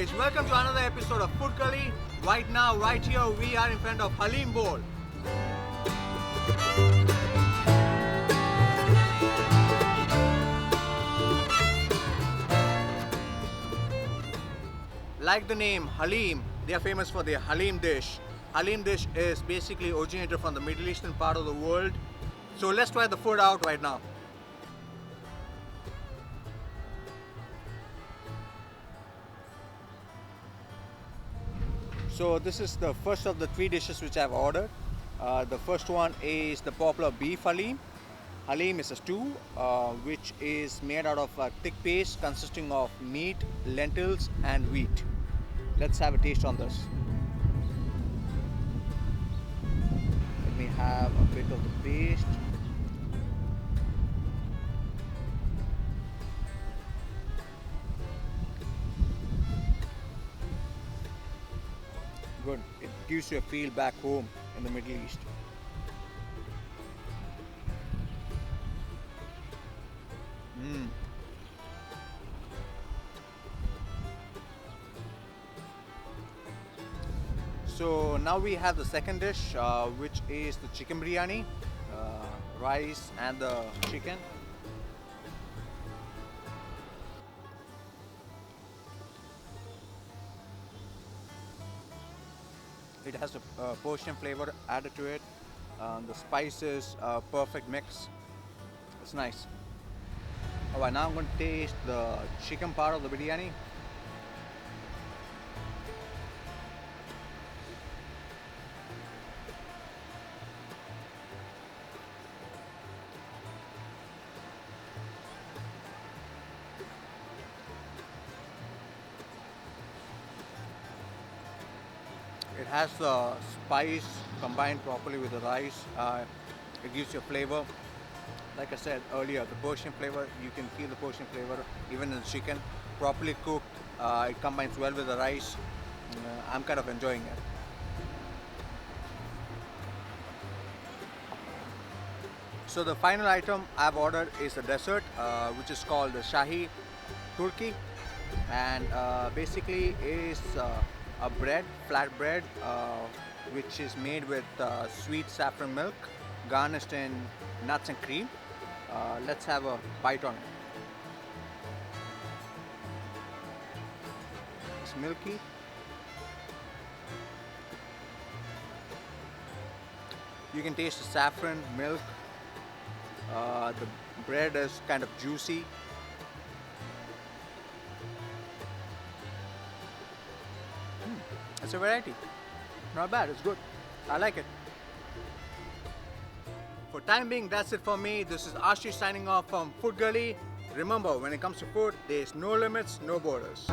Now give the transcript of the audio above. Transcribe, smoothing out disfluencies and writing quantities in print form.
Welcome to another episode of Food Gully. Right now, right here, we are in front of Haleem Bowl. Like the name Haleem, they are famous for their Haleem dish. Haleem dish is basically originated from the Middle Eastern part of the world. So let's try the food out right now. So this is the first of the three dishes which I've ordered. The first one is the popular beef Haleem. Haleem is a stew which is made out of a thick paste consisting of meat, lentils and wheat. Let's have a taste on this. Let me have a bit of the paste. Good. It gives you a feel back home in the Middle East. So now we have the second dish, which is the chicken biryani, rice and the chicken. It has a Persian flavor added to it. The spices, perfect mix. It's nice. Alright, now I'm going to taste the chicken part of the biryani. It has the spice combined properly with the rice. It gives you a flavor. Like I said earlier, the Persian flavor, you can feel the Persian flavor even in the chicken. Properly cooked, it combines well with the rice. I'm kind of enjoying it. So the final item I've ordered is a dessert, which is called the Shahi Turkey, and basically is a bread, flat bread, which is made with sweet saffron milk, garnished in nuts and cream. Let's have a bite on it. It's milky. You can taste the saffron, milk. The bread is kind of juicy. It's a variety. Not bad, it's good. I like it. For time being, that's it for me. This is Ashish signing off from Food Gully. Remember, when it comes to food, there's no limits, no borders.